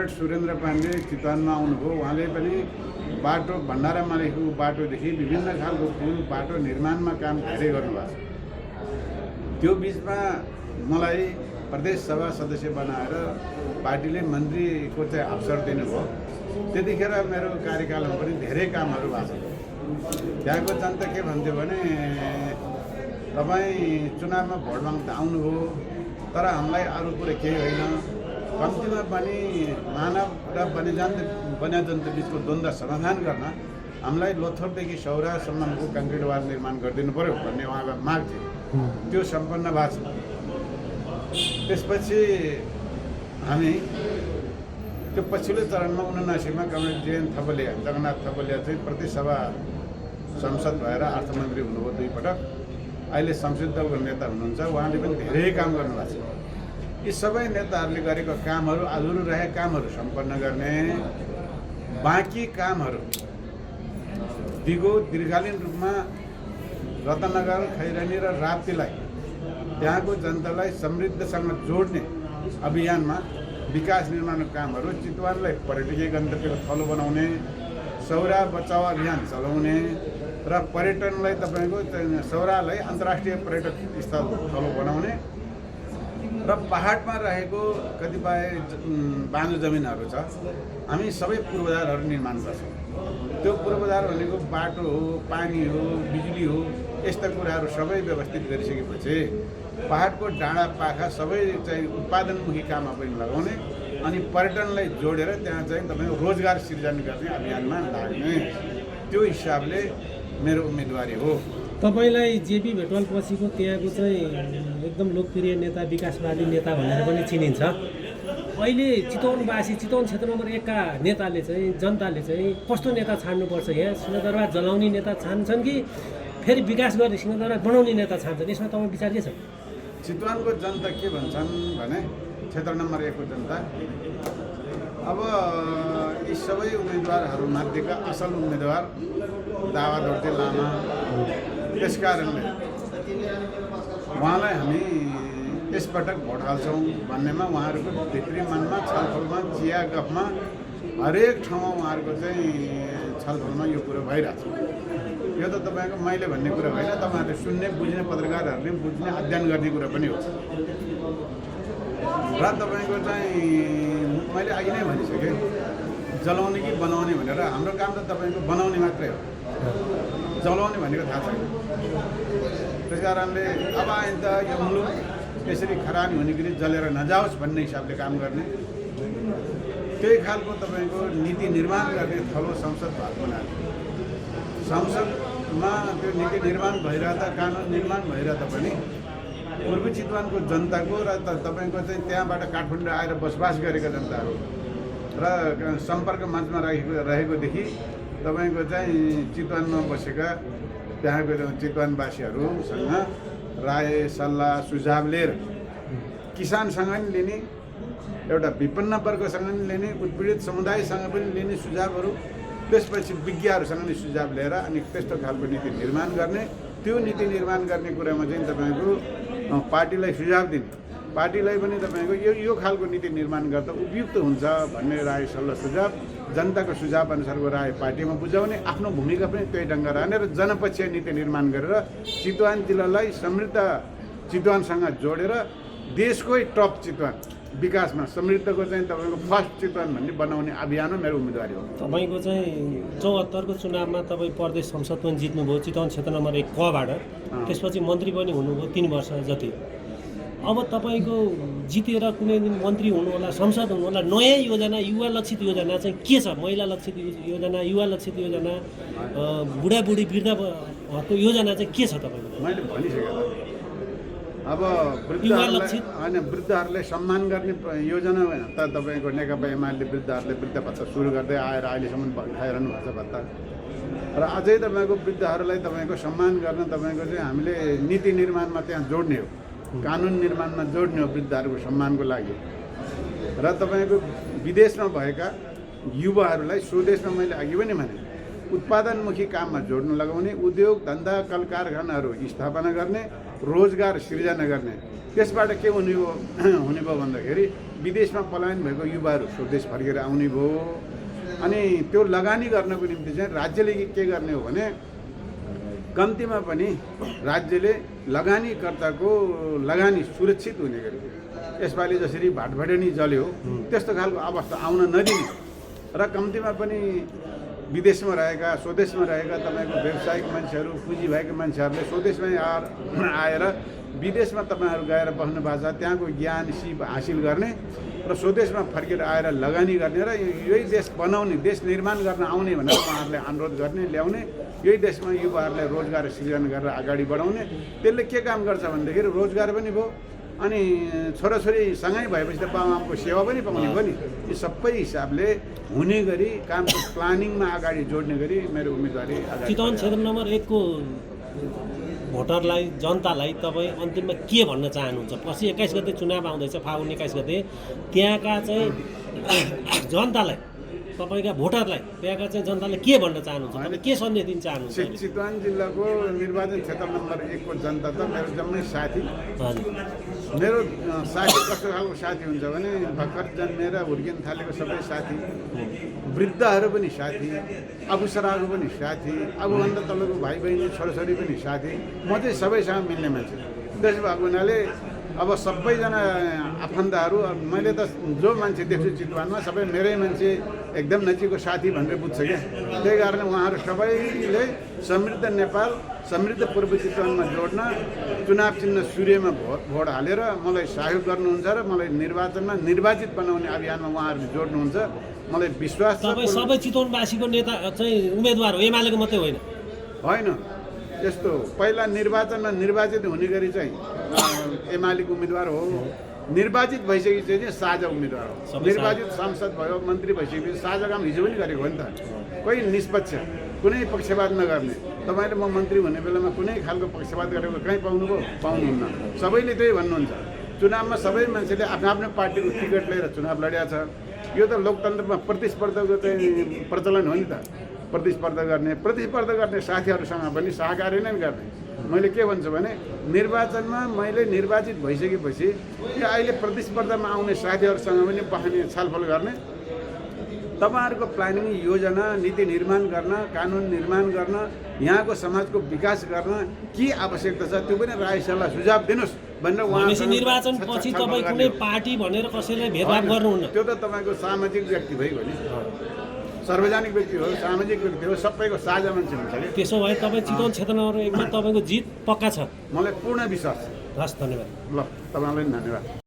Comrade Surendra Pandey चितवनमा आउनुभयो। उहाँले पनि बाटो भण्डारा मालेको बाटोदेखि विभिन्न खालको पुल बाटो निर्माणमा काम धेरै गर्नुभएको छ। त्यो बिचमा मलाई प्रदेश सभा सदस्य बनाएर पार्टीले मन्त्रीको चाहिँ अवसर दिनुभयो। त्यतिखेर मेरो कार्यकालमा पनि धेरै कामहरू भएको छ। त्यहाँको जनता के भन्थ्यो भने तपाईँ चुनावमा भोट माग्न आउनुभयो, तर हामीलाई अरू कुरो केही होइन, कम्तीमा पनि मानव र वन्यजन्तु बिचको द्वन्द्व समाधान गर्न हामीलाई लोथरदेखि सौरासम्मको कङ्क्रिट वाल निर्माण गरिदिनु पर्यो भन्ने उहाँको माग थियो। त्यो सम्पन्न भएको छ। त्यसपछि हामी त्यो पछिल्लो चरणमा 79मा कमरेड जेएन थपलिया जगन्नाथ थपलिया चाहिँ प्रतिसभा संसद भएर अर्थमन्त्री हुनुभयो 2 पटक। अहिले संसदीय दलको नेता हुनुहुन्छ। उहाँले पनि धेरै काम गर्नुभएको छ। यी सबै नेताहरूले गरेको कामहरू, अधुरो रहेका कामहरू सम्पन्न गर्ने, बाँकी कामहरू दीर्घकालीन रूपमा रत्नगर, खैरानी र राप्तीलाई त्यहाँको जनतालाई समृद्धसँग जोड्ने अभियानमा विकास निर्माणको कामहरू, चितवनलाई पर्यटकीय गन्तव्यको थलो बनाउने, सौरा बचाउ अभियान चलाउने र पर्यटनलाई तपाईँको सौरालाई अन्तर्राष्ट्रिय पर्यटक स्थलको थलो बनाउने र पहाडमा रहेको कतिपय बाँझो जमिनहरू छ, हामी सबै पूर्वाधारहरू निर्माण गर्छौँ। त्यो पूर्वाधार भनेको बाटो हो, पानी हो, बिजुली हो, यस्ता कुराहरू सबै व्यवस्थित गरिसकेपछि पहाडको डाँडा पाखा सबै चाहिँ उत्पादनमुखी काममा पनि लगाउने अनि पर्यटनलाई जोडेर त्यहाँ चाहिँ तपाईँको रोजगार सृजना गर्ने अभियानमा लाग्ने, त्यो हिसाबले मेरो उम्मेदवारी हो। तपाईलाई जेपी भेटवाल पछिको त्यहाँको चाहिँ एकदम लोकप्रिय नेता, विकासवादी नेता भनेर पनि चिनिन्छ। अहिले चितवनवासी, चितवन क्षेत्र नम्बर 1 का नेताले चाहिँ, जनताले चाहिँ कस्तो नेता छान्नुपर्छ? यहाँ सिंहदरबार जलाउने नेता छान्छन् कि फेरि विकास गर्ने सिंहदरबार बनाउने नेता छान्छन्? यसमा तपाईँ विचार के छ? चितवनको जनता के भन्छन् भने क्षेत्र नम्बर 1 को जनता अब यी सबै उम्मेदवारहरूमध्येका असल उम्मेदवार दावा दर्जे लामा, त्यस कारणले उहाँलाई हामी यसपटक भोट हाल्छौँ भन्नेमा उहाँहरूको भित्री मनमा, छलफलमा, चिया गफमा हरेक ठाउँमा उहाँहरूको चाहिँ छलफलमा यो कुरो भइरहेछ। यो त तपाईँको मैले भन्ने कुरा होइन, तपाईँहरूले सुन्ने, बुझ्ने, पत्रकारहरूले बुझ्ने, अध्ययन गर्ने कुरा पनि हो। र तपाईँको चाहिँ मैले अघि नै भनिसकेँ, जलाउने कि बनाउने भनेर। हाम्रो काम त तपाईँको बनाउने मात्रै हो, जलाउने भनेको थाहा छैन। त्यस कारणले अब आइन्दा यो मुलुक यसरी खरानी हुने गरी जलेर नजाओस् भन्ने हिसाबले काम गर्ने, त्यही खालको तपाईँको नीति निर्माण गर्ने थलो संसद भएको हुनाले संसदमा त्यो नीति निर्माण भइरहँदा, कानुन निर्माण भइरहँदा पनि पूर्वी चितवनको जनताको र तपाईँको चाहिँ त्यहाँबाट काठमाडौँ आएर बसोबास गरेका जनताहरू र सम्पर्क मञ्चमा रहेकोदेखि तपाईँको चाहिँ चितवनमा बसेका त्यहाँको चितवनवासीहरूसँग राय, सल्लाह, सुझाव लिएर किसानसँग पनि लिने, एउटा विपन्न वर्गसँग पनि लिने, उत्पीडित समुदायसँग पनि लिने सुझावहरू, त्यसपछि विज्ञहरूसँग पनि सुझाव लिएर अनि त्यस्तो खालको नीति निर्माण गर्ने। त्यो नीति निर्माण गर्ने कुरामा चाहिँ तपाईँको पार्टीलाई सुझाव दिने, पार्टीलाई पनि तपाईँको यो खालको नीति निर्माण गर्दा उपयुक्त हुन्छ भन्ने राय, सल्लाह, सुझाव, जनताको सुझाव अनुसारको राय पार्टीमा बुझाउने, आफ्नो भूमिका पनि त्यही ढङ्ग रहने र जनपक्षीय नीति निर्माण गरेर चितवन जिल्लालाई समृद्ध चितवनसँग जोडेर देशकै टप चितवन विकासमा समृद्धको चाहिँ तपाईँको फर्स्ट चितवन भन्ने बनाउने अभियानमा मेरो उम्मेदवारी हो। तपाईँको चाहिँ 74 को चुनावमा तपाईँ प्रदेश संसद पनि जित्नुभयो चितवन क्षेत्र नम्बर 1 बाट, त्यसपछि मन्त्री पनि हुनुभयो 3 वर्ष जति। अब तपाईँको जितेर कुनै दिन मन्त्री हुनुहोला, संसद हुनुहोला, नयाँ योजना, युवा लक्षित योजना चाहिँ के छ? महिला लक्षित योजना, युवा लक्षित योजना, बुढाबुढी वृद्धको योजना चाहिँ के छ तपाईँको? मैले भनिसकेँ अब वृद्धहरूलाई सम्मान गर्ने योजना त तपाईँको नेकपा एमाले वृद्धहरूले वृद्ध भत्ता सुरु गर्दै आएर अहिलेसम्म खाइरहनु भएको छ भत्ता। र अझै तपाईँको वृद्धहरूलाई तपाईँको सम्मान गर्न तपाईँको चाहिँ हामीले नीति निर्माणमा त्यहाँ जोड्ने हो, कानुन निर्माणमा जोड्ने हो वृद्धहरूको सम्मानको लागि। र तपाईँको विदेशमा भएका युवाहरूलाई स्वदेशमा मैले अघि पनि भने उत्पादनमुखी काममा जोड्न लगाउने, उद्योग धन्दा, कल कारखानाहरू स्थापना गर्ने, रोजगार सृजना गर्ने। त्यसबाट के हुने भयो भन्दाखेरि विदेशमा पलायन भएको युवाहरू स्वदेश फर्केर आउने भयो। अनि त्यो लगानी गर्नको निम्ति चाहिँ राज्यले के गर्ने हो भने कम्तीमा पनि राज्यले लगानीकर्ताको लगानी सुरक्षित हुने गरी यसपालि जसरी भाटभटेनी जल्यो त्यस्तो खालको अवस्था आउन नदिने र कम्तीमा पनि विदेशमा रहेका स्वदेशमा रहेका तपाईँको व्यावसायिक मान्छेहरू पुँजी भएका मान्छेहरूले स्वदेशमै आएर विदेशमा तपाईँहरू गएर बस्नु भएको छ त्यहाँको ज्ञान सिप हासिल गर्ने र स्वदेशमा फर्केर आएर लगानी गर्ने र यही देश बनाउने देश निर्माण गर्न आउने भनेर उहाँहरूले अनुरोध गर्ने ल्याउने यही देशमा युवाहरूलाई रोजगार सृजना गरेर अगाडि बढाउने। त्यसले के काम गर्छ भनेदेखि रोजगार पनि भयो अनि छोराछोरी सँगै भएपछि त बाबुआमाको सेवा पनि पाउने भयो नि। यी सबै हिसाबले हुने गरी कामको प्लानिङमा अगाडि जोड्ने गरी मेरो उम्मेदवारी अगाडि। चितवन क्षेत्र नम्बर 1 को भोटरलाई जनतालाई तपाईँ अन्तिममा के भन्न चाहनुहुन्छ? पछि 21 गते चुनाव आउँदैछ, फागुन 21 गते, त्यहाँका चाहिँ जनतालाई तपाईँका भोटरलाई त्यहाँका चाहिँ जनताले के भन्न चाहनुहुन्छ? तपाईँ के सन्देश दिन चाहनुहुन्छ? चितवन जिल्लाको निर्वाचन क्षेत्र नम्बर 1 को जनता त मेरो जम्मै साथी। मेरो साथी कस्तो खालको साथी हुन्छ भने भर्खर जन्मेर हुर्किन थालेको सबै साथी, वृद्धहरू पनि साथी, अबुसराहरू पनि साथी, अबुभन्दा तलको भाइ बहिनी छोराछोरी पनि साथी। म चाहिँ सबैसँग मिल्ने मान्छे। त्यसो भएको हुनाले अब सबैजना आफन्तहरू मैले त जो मान्छे देख्छु चितवनमा सबै मेरै मान्छे, एकदम नजिकको साथी भनेर बुझ्छ क्या। त्यही कारण उहाँहरू सबैले समृद्ध नेपाल समृद्ध पूर्व चितवनमा जोड्न चुनाव चिन्ह सूर्यमा भोट हालेर मलाई सहयोग गर्नुहुन्छ र मलाई निर्वाचनमा निर्वाचित बनाउने अभियानमा उहाँहरूले जोड्नुहुन्छ। मलाई विश्वास छ। तपाईँ सबै चितवनवासीको नेता चाहिँ उम्मेदवार हो, एमालेको मात्रै होइन? होइन, यस्तो पहिला निर्वाचनमा निर्वाचित हुने गरी चाहिँ एमालेको उम्मेदवार हो, निर्वाचित भइसकेपछि चाहिँ साझा उम्मेदवार हो। निर्वाचित सांसद भयो, मन्त्री भइसकेपछि साझा काम हिजो पनि गरेको हो नि त। कोही निष्पक्ष कुनै पक्षपात नगर्ने। तपाईँले म मन्त्री हुने बेलामा कुनै खालको पक्षपात गरेको कहीँ पाउनुभयो? पाउनुहुन्न। सबैले त्यही भन्नुहुन्छ। चुनावमा सबै मान्छेले आफ्नो आफ्नो पार्टीको टिकट लिएर चुनाव लड्या छ। यो त लोकतन्त्रमा प्रतिस्पर्धाको चाहिँ प्रचलन हो नि त। प्रतिस्पर्धा गर्ने साथीहरूसँग पनि सहकारी नै गर्ने। मैले के भन्छु भने निर्वाचनमा मैले निर्वाचित भइसकेपछि यो अहिले प्रतिस्पर्धामा आउने साथीहरूसँग पनि बस्ने छलफल गर्ने, तपाईँहरूको प्लानिङ योजना नीति निर्माण गर्न, कानुन निर्माण गर्न, यहाँको समाजको विकास गर्न के आवश्यकता छ त्यो पनि राय सल्लाह सुझाव दिनुहोस् भनेर उहाँहरू। निर्वाचन पछि तपाईँ कुनै पार्टी भनेर कसैलाई भेदभाव गर्नुहुन्न? त्यो त तपाईँको सामाजिक व्यक्ति भइगयो नि, सार्वजनिक व्यक्ति हो, सामाजिक व्यक्ति हो, सबैको साझा मान्छे हुन्छ कि। त्यसो भए तपाईँ चितवन क्षेत्र नम्बर 1 मा तपाईँको जित पक्का छ? मलाई पूर्ण विश्वास छ। हस्, धन्यवाद। ल, तपाईँलाई धन्यवाद।